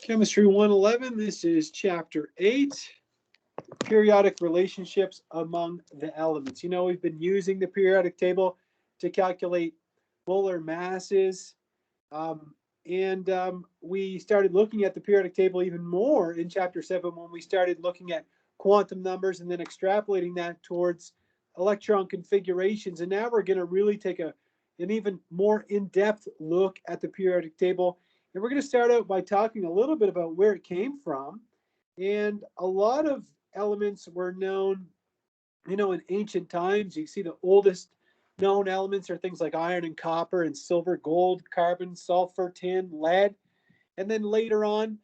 Chemistry 111, this is Chapter 8, Periodic Relationships Among the Elements. You know, we've been using the periodic table to calculate molar masses, we started looking at the periodic table even more in Chapter 7 when we started looking at quantum numbers and then extrapolating that towards electron configurations. And now we're going to really take an even more in-depth look at the periodic table. And we're going to start out by talking a little bit about where it came from. And a lot of elements were known, you know, in ancient times. You see the oldest known elements are things like iron and copper and silver, gold, carbon, sulfur, tin, lead. And then later on,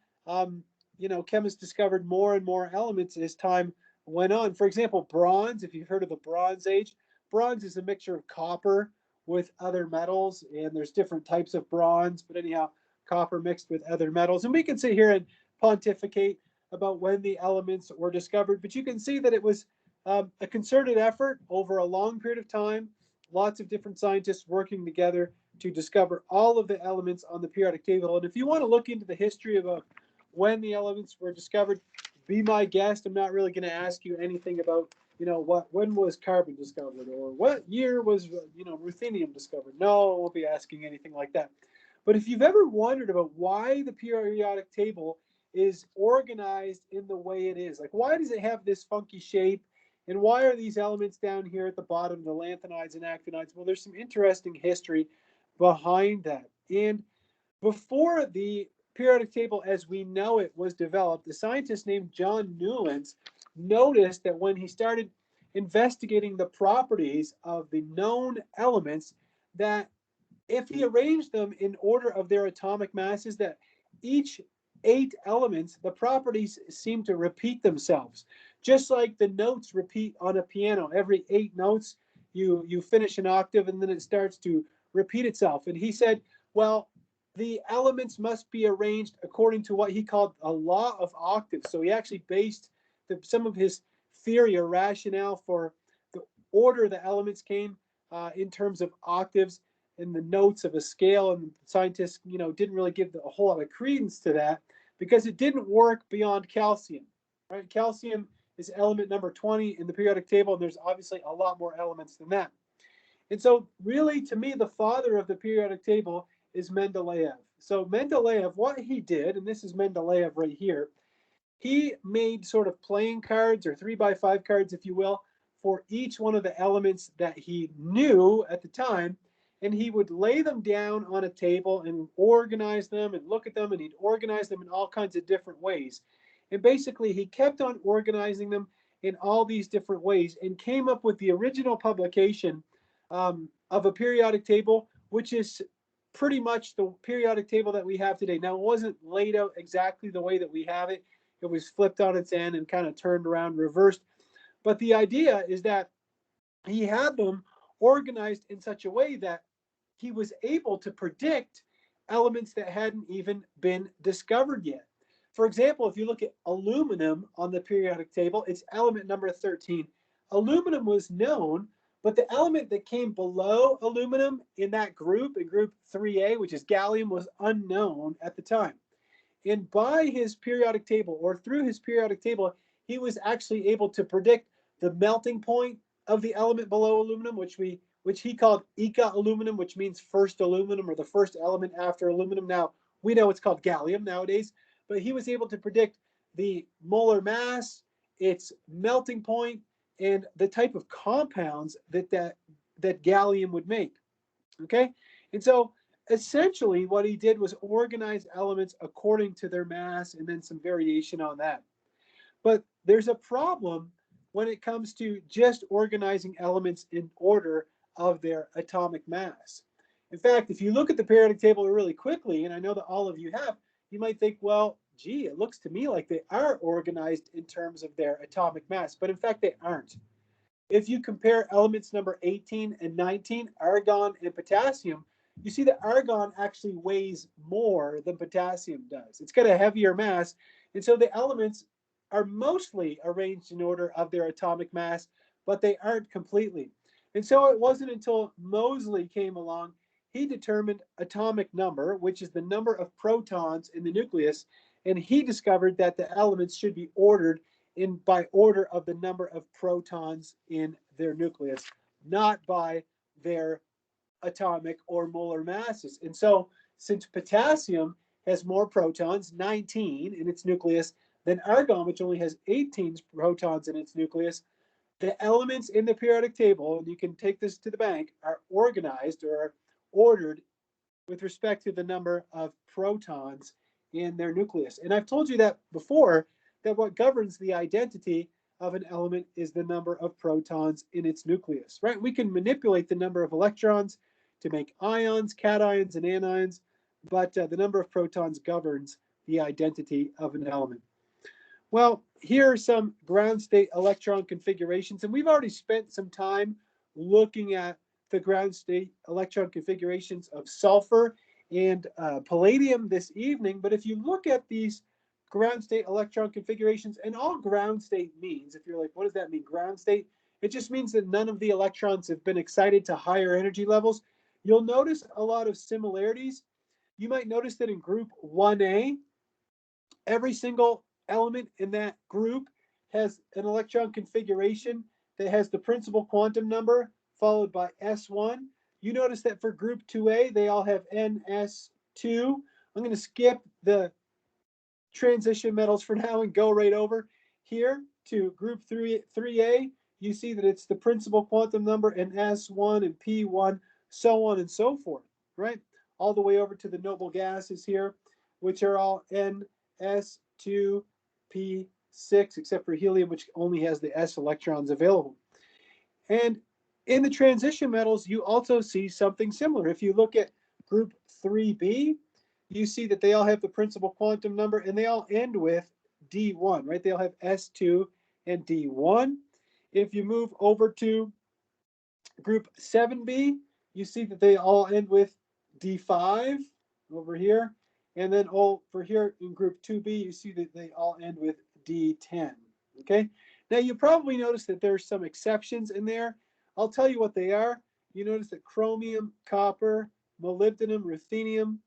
you know, chemists discovered more and more elements as time went on. For example, bronze, if you've heard of the Bronze Age, bronze is a mixture of copper with other metals, and there's different types of bronze, but anyhow, copper mixed with other metals. And we can sit here and pontificate about when the elements were discovered, but you can see that it was a concerted effort over a long period of time, lots of different scientists working together to discover all of the elements on the periodic table. And if you want to look into the history of when the elements were discovered, be my guest. I'm not really going to ask you anything about, you know, when was carbon discovered or what year was, you know, ruthenium discovered. No, I won't be asking anything like that. But if you've ever wondered about why the periodic table is organized in the way it is, like why does it have this funky shape, and why are these elements down here at the bottom, the lanthanides and actinides? Well, there's some interesting history behind that. And before the periodic table as we know it was developed, a scientist named John Newlands noticed that when he started investigating the properties of the known elements, that if he arranged them in order of their atomic masses, that each 8 elements, the properties seem to repeat themselves. Just like the notes repeat on a piano. Every 8 notes, you finish an octave and then it starts to repeat itself. And he said, well, the elements must be arranged according to what he called a law of octaves. So he actually based some of his theory or rationale for the order the elements came in terms of octaves in the notes of a scale, and scientists, you know, didn't really give a whole lot of credence to that because it didn't work beyond calcium. Right? Calcium is element number 20 in the periodic table, and there's obviously a lot more elements than that. And so, really, to me, the father of the periodic table is Mendeleev. So Mendeleev, what he did, and this is Mendeleev right here, he made sort of playing cards or 3x5 cards, if you will, for each one of the elements that he knew at the time. And he would lay them down on a table and organize them and look at them, and he'd organize them in all kinds of different ways. And basically, he kept on organizing them in all these different ways and came up with the original publication of a periodic table, which is pretty much the periodic table that we have today. Now, it wasn't laid out exactly the way that we have it. It was flipped on its end and kind of turned around, reversed. But the idea is that he had them organized in such a way that he was able to predict elements that hadn't even been discovered yet. For example, if you look at aluminum on the periodic table, it's element number 13. Aluminum was known, but the element that came below aluminum in that group, in group 3A, which is gallium, was unknown at the time. And by his periodic table, or through his periodic table, he was actually able to predict the melting point of the element below aluminum, which he called Eka aluminum, which means first aluminum, or the first element after aluminum. Now, we know it's called gallium nowadays, but he was able to predict the molar mass, its melting point, and the type of compounds that gallium would make. Okay? And so essentially what he did was organize elements according to their mass and then some variation on that. But there's a problem when it comes to just organizing elements in order of their atomic mass. In fact, if you look at the periodic table really quickly, and I know that all of you have, you might think, well, gee, it looks to me like they are organized in terms of their atomic mass, but in fact they aren't. If you compare elements number 18 and 19, argon and potassium, you see that argon actually weighs more than potassium does. It's got a heavier mass, and so the elements are mostly arranged in order of their atomic mass, but they aren't completely. And so it wasn't until Moseley came along, he determined atomic number, which is the number of protons in the nucleus, And he discovered that the elements should be ordered by order of the number of protons in their nucleus, not by their atomic or molar masses. And so, since potassium has more protons, 19 in its nucleus, than argon, which only has 18 protons in its nucleus, the elements in the periodic table, and you can take this to the bank, are organized or are ordered with respect to the number of protons in their nucleus. And I've told you that before, that what governs the identity of an element is the number of protons in its nucleus, right? We can manipulate the number of electrons to make ions, cations, and anions, but the number of protons governs the identity of an element. Well, here are some ground state electron configurations, and we've already spent some time looking at the ground state electron configurations of sulfur and palladium this evening. But if you look at these ground state electron configurations, and all ground state means, if you're like, what does that mean, ground state? It just means that none of the electrons have been excited to higher energy levels. You'll notice a lot of similarities. You might notice that in group 1A, every single element in that group has an electron configuration that has the principal quantum number followed by S1. You notice that for group 2A, they all have NS2. I'm going to skip the transition metals for now and go right over here to group 3A. You see that it's the principal quantum number and S1 and P1, so on and so forth, right? All the way over to the noble gases here, which are all NS2, P6, except for helium, which only has the S electrons available. And in the transition metals, you also see something similar. If you look at group 3B, you see that they all have the principal quantum number and they all end with D1, right? They all have S2 and D1. If you move over to group 7B, you see that they all end with D5 over here. And then over here in group 2B, you see that they all end with D10, okay? Now, you probably notice that there's some exceptions in there. I'll tell you what they are. You notice that chromium, copper, molybdenum, ruthenium,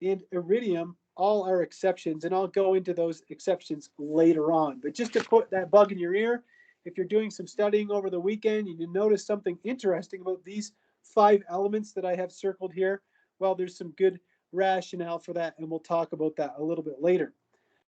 and iridium all are exceptions, and I'll go into those exceptions later on. But just to put that bug in your ear, if you're doing some studying over the weekend and you notice something interesting about these 5 elements that I have circled here, well, there's some good rationale for that, and we'll talk about that a little bit later.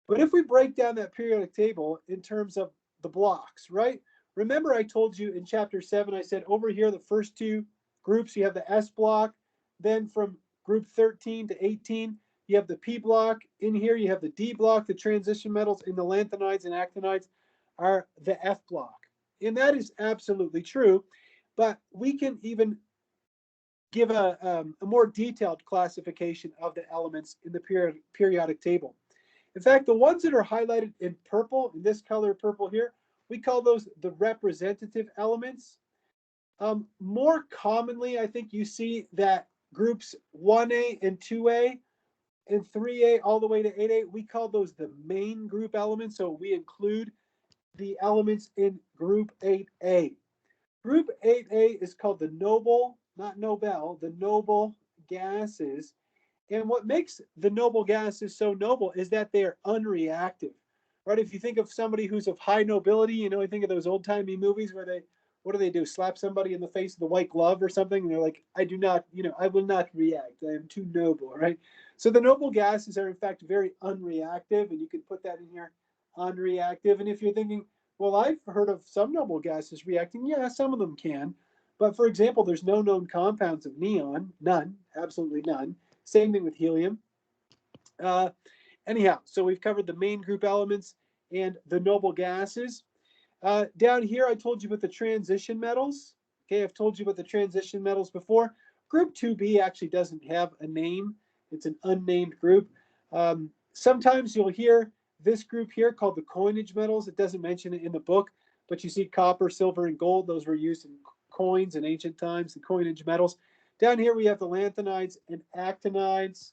But if we break down that periodic table in terms of the blocks, right? Remember I told you in chapter 7, I said over here, the first 2 groups, you have the S block. Then from group 13 to 18, you have the P block. In here, you have the D block, the transition metals, and the lanthanides and actinides are the F block. And that is absolutely true, but we can even give a more detailed classification of the elements in the periodic table. In fact, the ones that are highlighted in purple, in this color purple here, we call those the representative elements. More commonly, I think you see that groups 1A and 2A and 3A all the way to 8A, we call those the main group elements. So we include the elements in group 8A. Group 8A is called the noble, not Nobel, the noble gases. And what makes the noble gases so noble is that they are unreactive, right? If you think of somebody who's of high nobility, you know, I think of those old-timey movies where what do? Slap somebody in the face with a white glove or something? And they're like, I do not, I will not react. I am too noble, right? So the noble gases are in fact very unreactive, and you can put that in here, unreactive. And if you're thinking, well, I've heard of some noble gases reacting. Yeah, some of them can. But for example, there's no known compounds of neon, none, absolutely none. Same thing with helium. Anyhow, so we've covered the main group elements and the noble gases. Down here, I told you about the transition metals. Okay, I've told you about the transition metals before. Group 2B actually doesn't have a name. It's an unnamed group. Sometimes you'll hear this group here called the coinage metals. It doesn't mention it in the book, but you see copper, silver, and gold. Those were used in coins in ancient times, the coinage metals. Down here, we have the lanthanides and actinides.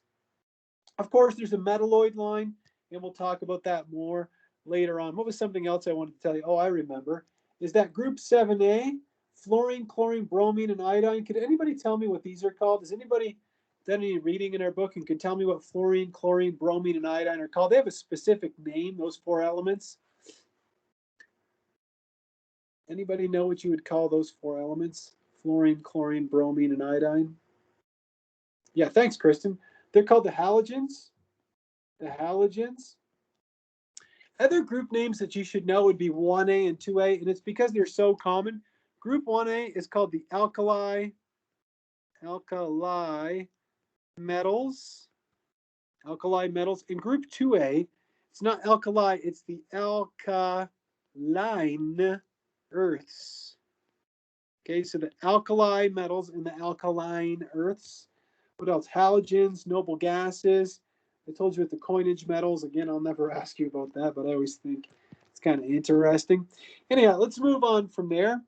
Of course, there's a metalloid line, and we'll talk about that more later on. What was something else I wanted to tell you? Oh, I remember. Is that group 7A, fluorine, chlorine, bromine, and iodine. Could anybody tell me what these are called? Does anybody done any reading in our book and can tell me what fluorine, chlorine, bromine, and iodine are called? They have a specific name, those 4 elements. Anybody know what you would call those 4 elements? Fluorine, chlorine, bromine, and iodine? Yeah, thanks, Kristen. They're called the halogens. The halogens. Other group names that you should know would be 1A and 2A, and it's because they're so common. Group 1A is called the alkali metals. Alkali metals. In group 2A, it's not alkali, it's the alkaline earths. Okay, so the alkali metals and the alkaline earths. What else? Halogens, noble gases. I told you with the coinage metals. Again, I'll never ask you about that, but I always think it's kind of interesting. Anyhow, let's move on from there.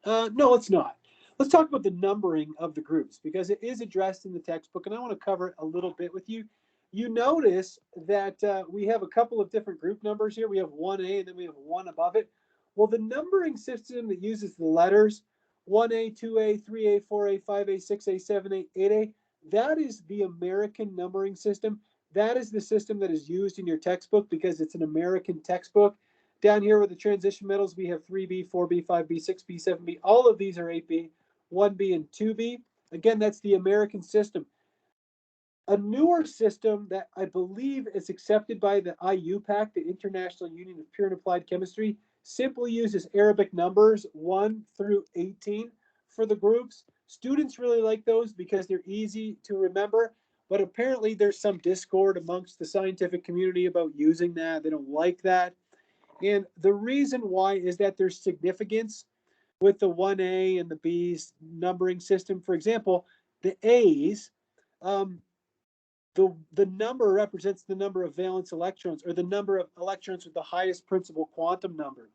No, let's not. Let's talk about the numbering of the groups because it is addressed in the textbook, and I want to cover it a little bit with you. You notice that we have a couple of different group numbers here. We have 1A and then we have 1 above it. Well, the numbering system that uses the letters 1A, 2A, 3A, 4A, 5A, 6A, 7A, 8A, that is the American numbering system. That is the system that is used in your textbook because it's an American textbook. Down here with the transition metals, we have 3B, 4B, 5B, 6B, 7B. All of these are 8B, 1B, and 2B. Again, that's the American system. A newer system that I believe is accepted by the IUPAC, the International Union of Pure and Applied Chemistry, simply uses Arabic numbers 1 through 18 for the groups. Students really like those because they're easy to remember, but apparently there's some discord amongst the scientific community about using that. They don't like that. And the reason why is that there's significance with the 1A and the B's numbering system. For example, the A's, the number represents the number of valence electrons or the number of electrons with the highest principal quantum number.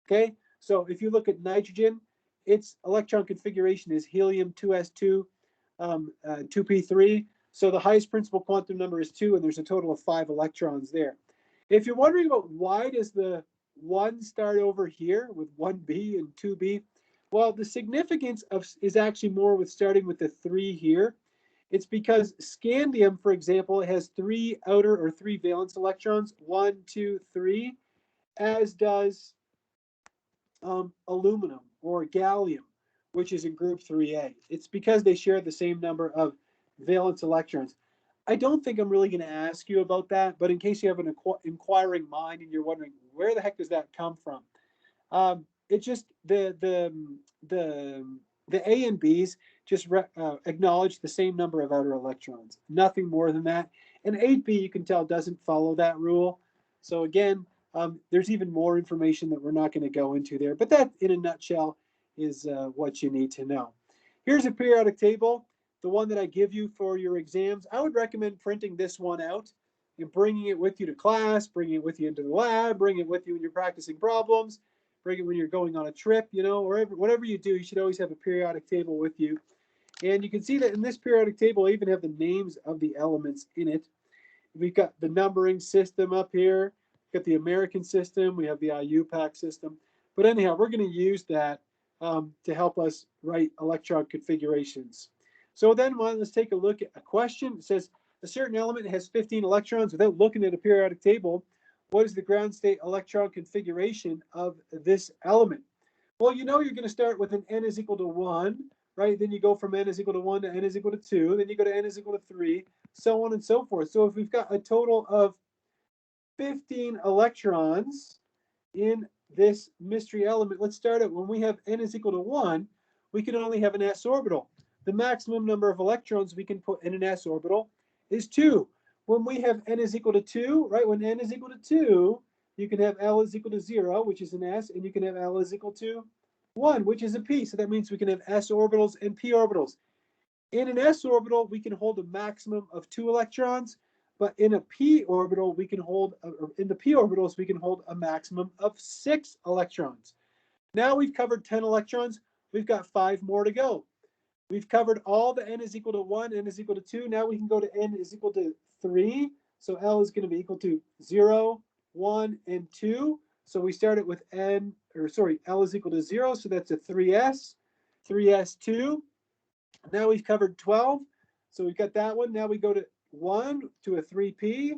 Okay, so if you look at nitrogen, its electron configuration is helium 2s2, 2p3. So the highest principal quantum number is 2, and there's a total of 5 electrons there. If you're wondering about why does the 1 start over here with 1b and 2b, well, the significance is actually more with starting with the 3 here. It's because scandium, for example, has 3 outer or 3 valence electrons, 1, 2, 3, as does aluminum or gallium, which is in group 3A. It's because they share the same number of valence electrons. I don't think I'm really going to ask you about that, but in case you have an inquiring mind and you're wondering where the heck does that come from, it's just the A and B's just acknowledge the same number of outer electrons, nothing more than that. And 8B, you can tell, doesn't follow that rule. So again, there's even more information that we're not going to go into there, but that in a nutshell is what you need to know. Here's a periodic table, the one that I give you for your exams. I would recommend printing this one out and bringing it with you to class, bringing it with you into the lab, bring it with you when you're practicing problems, bring it when you're going on a trip, you know, or whatever you do, you should always have a periodic table with you. And you can see that in this periodic table, I even have the names of the elements in it. We've got the numbering system up here. We've got the American system. We have the IUPAC system. But anyhow, we're going to use that to help us write electron configurations. So then let's take a look at a question. It says a certain element has 15 electrons. Without looking at a periodic table, what is the ground state electron configuration of this element? Well, you know you're going to start with an n is equal to 1, right? Then you go from n is equal to 1 to n is equal to 2. Then you go to n is equal to 3, so on and so forth. So if we've got a total of 15 electrons in this mystery element, let's start it. When we have n is equal to 1, we can only have an s orbital. The maximum number of electrons we can put in an s orbital is 2. When we have n is equal to 2, right? When n is equal to 2, you can have L is equal to 0, which is an S, and you can have L is equal to 1, which is a P. So that means we can have S orbitals and P orbitals. In an S orbital, we can hold a maximum of 2 electrons, but in a P orbital, we can hold, in the P orbitals, we can hold a maximum of 6 electrons. Now we've covered 10 electrons. We've got 5 more to go. We've covered all the n is equal to 1, n is equal to 2. Now we can go to n is equal to 3. So L is going to be equal to 0, 1, and 2. So we started with L is equal to 0. So that's a 3s, 3s2. Now we've covered 12. So we've got that one. Now we go to 1 to a 3p.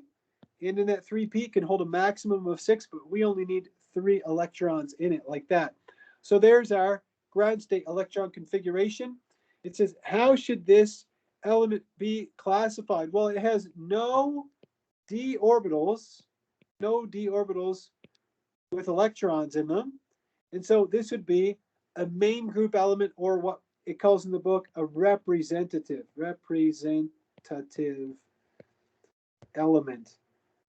And in that 3p can hold a maximum of 6, but we only need 3 electrons in it, like that. So there's our ground state electron configuration. It says, how should this element be classified? Well, it has no d orbitals with electrons in them. And so this would be a main group element, or what it calls in the book a representative element.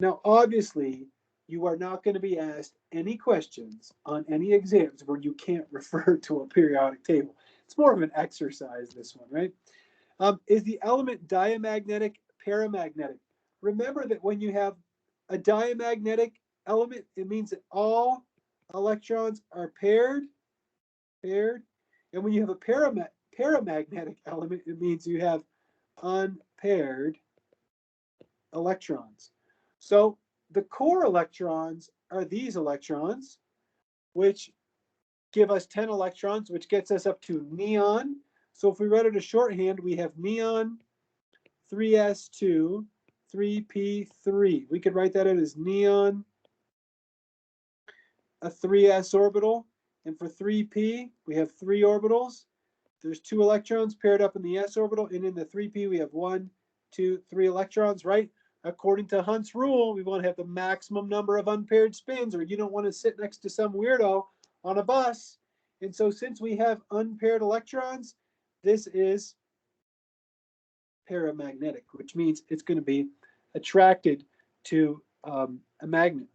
Now, obviously, you are not going to be asked any questions on any exams where you can't refer to a periodic table. It's more of an exercise, this one, right? Is the element diamagnetic paramagnetic? Remember that when you have a diamagnetic element, it means that all electrons are paired. And when you have a paramagnetic element, it means you have unpaired electrons. So the core electrons are these electrons, which give us 10 electrons, which gets us up to neon. So if we write it a shorthand, we have neon 3s2, 3p3. We could write that out as neon, a 3s orbital. And for 3p, we have 3 orbitals. There's 2 electrons paired up in the s orbital. And in the 3p, we have 1, 2, 3 electrons, right? According to Hunt's rule, we want to have the maximum number of unpaired spins, or you don't want to sit next to some weirdo on a bus. And so since we have unpaired electrons, this is paramagnetic, which means it's going to be attracted to a magnet.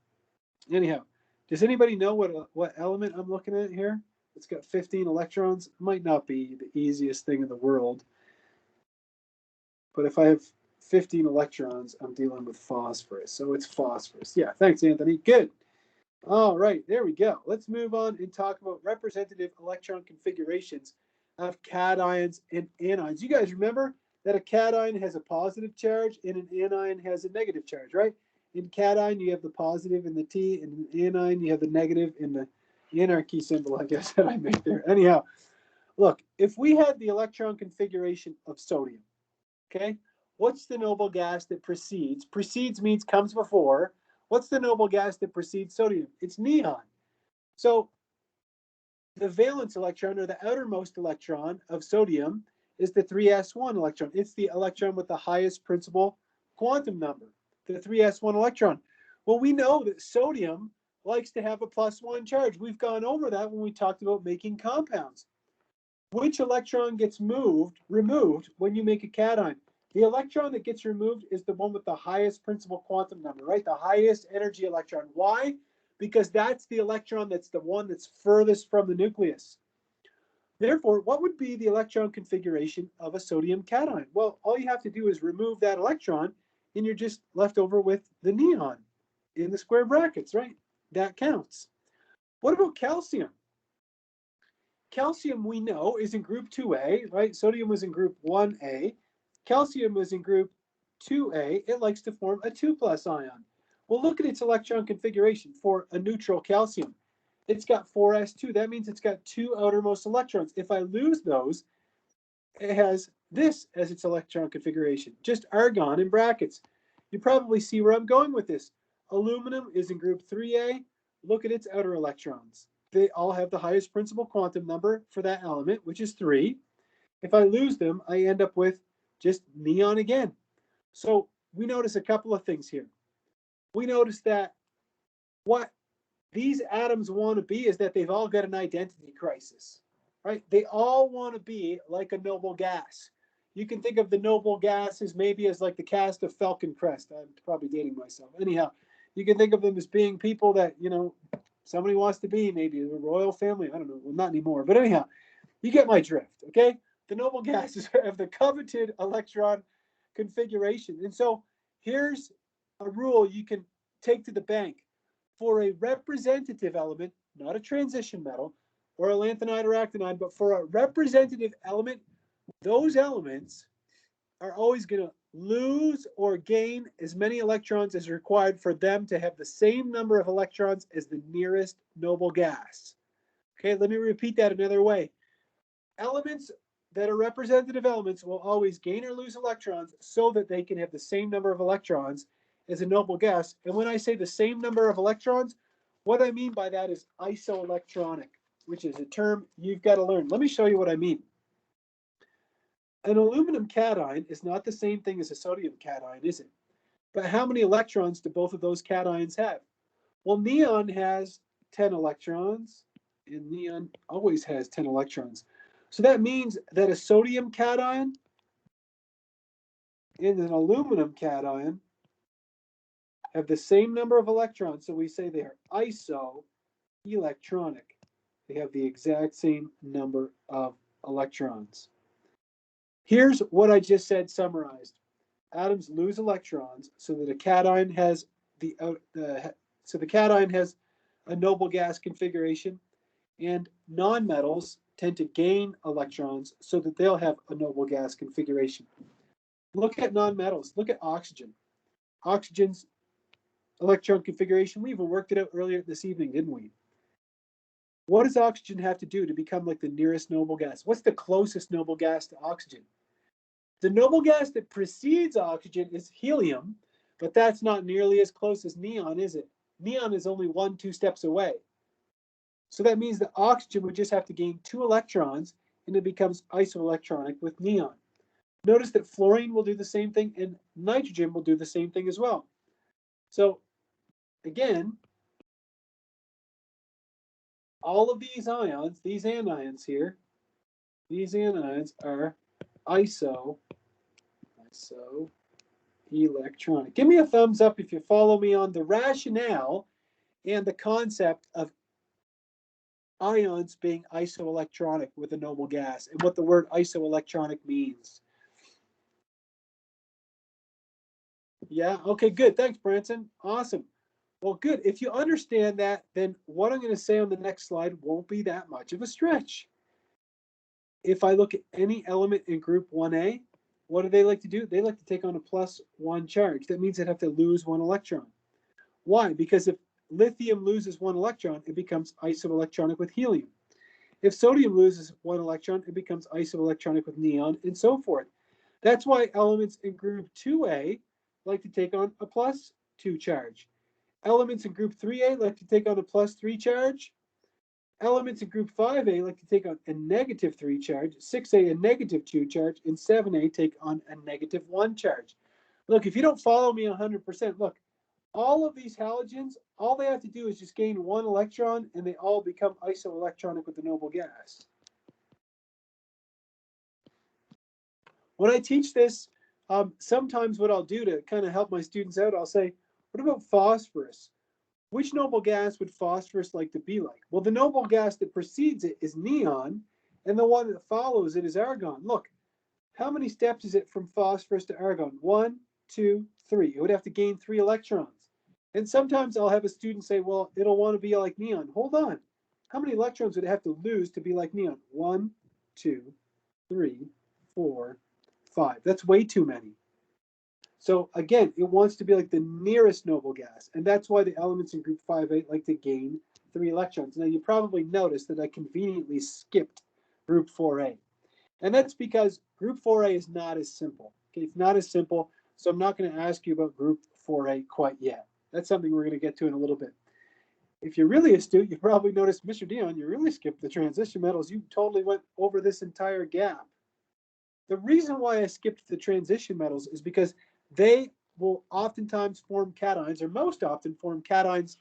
Anyhow, does anybody know what element I'm looking at here? It's got 15 electrons. It might not be the easiest thing in the world, but if I have 15 electrons, I'm dealing with phosphorus. So it's phosphorus. Yeah, thanks, Anthony. Good. All right, there we go. Let's move on and talk about representative electron configurations of cations and anions. You guys remember that a cation has a positive charge and an anion has a negative charge, right? In cation, you have the positive in the T, and in anion, you have the negative in the anarchy symbol, I guess, that I made there. Anyhow, look, if we had the electron configuration of sodium, okay, what's the noble gas that precedes? Precedes means comes before. What's the noble gas that precedes sodium? It's neon. So the valence electron, or the outermost electron of sodium, is the 3s1 electron. It's the electron with the highest principal quantum number, the 3s1 electron. Well, we know that sodium likes to have a +1 charge. We've gone over that when we talked about making compounds. Which electron gets removed when you make a cation? The electron that gets removed is the one with the highest principal quantum number, right? The highest energy electron. Why? Because that's the electron that's the one that's furthest from the nucleus. Therefore, what would be the electron configuration of a sodium cation? Well, all you have to do is remove that electron, and you're just left over with the neon in the square brackets, right? That counts. What about calcium? Calcium, we know, is in group 2A, right? Sodium was in group 1A. Calcium was in group 2A. It likes to form a 2+ ion. Well, look at its electron configuration for a neutral calcium. It's got 4s2. That means it's got 2 outermost electrons. If I lose those, it has this as its electron configuration, just argon in brackets. You probably see where I'm going with this. Aluminum is in group 3A. Look at its outer electrons. They all have the highest principal quantum number for that element, which is 3. If I lose them, I end up with just neon again. So we notice a couple of things here. We notice that what these atoms want to be is that they've all got an identity crisis, right? They all want to be like a noble gas. You can think of the noble gases maybe as like the cast of Falcon Crest. I'm probably dating myself. Anyhow, you can think of them as being people that, you know, somebody wants to be, maybe the royal family. I don't know. Well, not anymore. But anyhow, you get my drift, okay? The noble gases have the coveted electron configuration. And so here's a rule you can take to the bank. For a representative element, not a transition metal or a lanthanide or actinide, but for a representative element, those elements are always going to lose or gain as many electrons as required for them to have the same number of electrons as the nearest noble gas. Okay, let me repeat that another way. Elements that are representative elements will always gain or lose electrons so that they can have the same number of electrons as a noble gas. And when I say the same number of electrons, what I mean by that is isoelectronic, which is a term you've got to learn. Let me show you what I mean. An aluminum cation is not the same thing as a sodium cation, is it? But how many electrons do both of those cations have? Well, neon has 10 electrons, and neon always has 10 electrons. So that means that a sodium cation and an aluminum cation have the same number of electrons. So we say they are isoelectronic. They have the exact same number of electrons. Here's what I just said summarized. Atoms lose electrons so that a cation has the cation has a noble gas configuration, and nonmetals tend to gain electrons so that they'll have a noble gas configuration. Look at nonmetals. Look at oxygen. Oxygen's electron configuration, we even worked it out earlier this evening, didn't we? What does oxygen have to do to become like the nearest noble gas? What's the closest noble gas to oxygen? The noble gas that precedes oxygen is helium, but that's not nearly as close as neon, is it? Neon is only 1-2 steps away. So that means that oxygen would just have to gain 2 electrons and it becomes isoelectronic with neon. Notice that fluorine will do the same thing and nitrogen will do the same thing as well. So again, all of these ions, these anions here, these anions are isoelectronic. Give me a thumbs up if you follow me on the rationale and the concept of ions being isoelectronic with a noble gas and what the word isoelectronic means. Yeah, okay, good. Thanks, Branson. Awesome. Well, good. If you understand that, then what I'm going to say on the next slide won't be that much of a stretch. If I look at any element in group 1A, what do they like to do? They like to take on a +1 charge. That means they'd have to lose 1 electron. Why? Because if lithium loses 1 electron, it becomes isoelectronic with helium. If sodium loses 1 electron, it becomes isoelectronic with neon, and so forth. That's why elements in group 2A like to take on a +2 charge. Elements in group 3A like to take on a +3 charge. Elements in group 5A like to take on a -3 charge, 6A a -2 charge, and 7A take on a -1 charge. Look, if you don't follow me 100%, look, all of these halogens, all they have to do is just gain 1 electron and they all become isoelectronic with the noble gas. When I teach this, sometimes what I'll do to kind of help my students out, I'll say, what about phosphorus? Which noble gas would phosphorus like to be like? Well, the noble gas that precedes it is neon, and the one that follows it is argon. Look, how many steps is it from phosphorus to argon? 1, 2, 3. It would have to gain 3 electrons. And sometimes I'll have a student say, well, it'll want to be like neon. Hold on. How many electrons would it have to lose to be like neon? 1, 2, 3, 4, 5. That's way too many. So again, it wants to be like the nearest noble gas. And that's why the elements in group 5A like to gain 3 electrons. Now you probably noticed that I conveniently skipped group 4A. And that's because group 4A is not as simple. Okay, it's not as simple. So I'm not going to ask you about group 4A quite yet. That's something we're going to get to in a little bit. If you're really astute, you probably noticed, Mr. Dion, you really skipped the transition metals. You totally went over this entire gap. The reason why I skipped the transition metals is because they will oftentimes form cations, or most often form cations.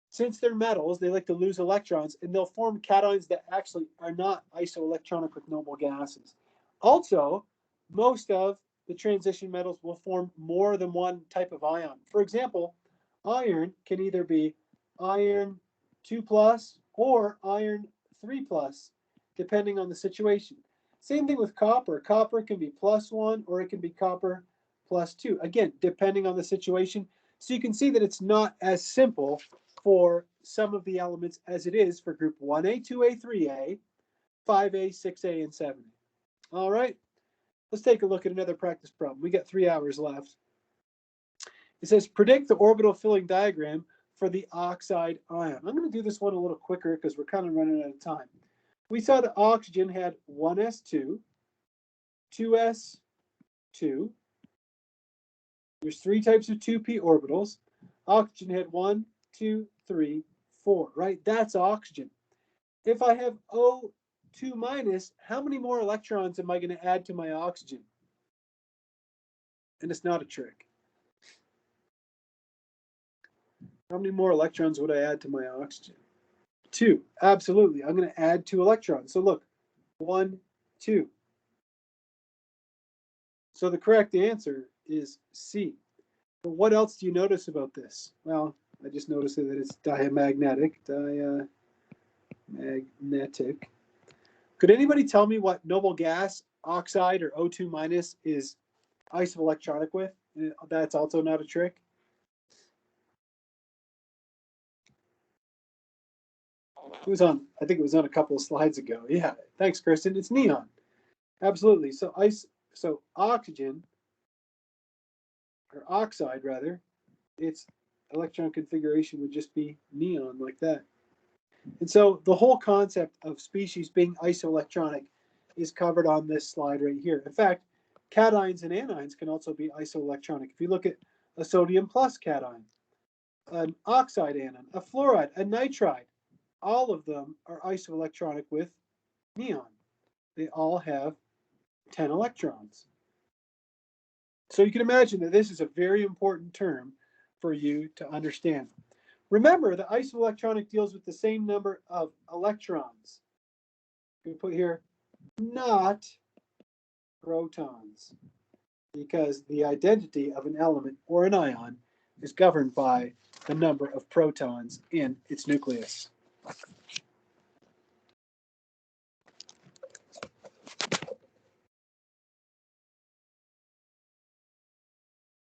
Since they're metals, they like to lose electrons, and they'll form cations that actually are not isoelectronic with noble gases. Also, most of the transition metals will form more than one type of ion. For example, iron can either be iron 2+ or iron 3+, depending on the situation. Same thing with copper. Copper can be +1 or it can be copper +2. Again, depending on the situation. So you can see that it's not as simple for some of the elements as it is for group 1A, 2A, 3A, 5A, 6A, and 7A. All right, let's take a look at another practice problem. We got 3 hours left. It says predict the orbital filling diagram for the oxide ion. I'm going to do this one a little quicker because we're kind of running out of time. We saw that oxygen had 1s2 2s2. There's 3 types of 2p orbitals. Oxygen had 1, 2, 3, 4, right? That's oxygen. If I have O2 minus, how many more electrons am I going to add to my oxygen? And it's not a trick. How many more electrons would I add to my oxygen? 2. Absolutely. I'm going to add 2 electrons. So look, 1, 2. So the correct answer is C. But what else do you notice about this? Well, I just noticed that it's diamagnetic. Diamagnetic. Could anybody tell me what noble gas, oxide, or O2 minus is isoelectronic with? That's also not a trick. It was on, I think it was on a couple of slides ago. Yeah, thanks, Kristen. It's neon. Absolutely. So oxygen, or oxide rather, its electron configuration would just be neon like that. And so the whole concept of species being isoelectronic is covered on this slide right here. In fact, cations and anions can also be isoelectronic. If you look at a sodium plus cation, an oxide anion, a fluoride, a nitride, all of them are isoelectronic with neon. They all have 10 electrons. So you can imagine that this is a very important term for you to understand. Remember, the isoelectronic deals with the same number of electrons. We put here, not protons, because the identity of an element or an ion is governed by the number of protons in its nucleus.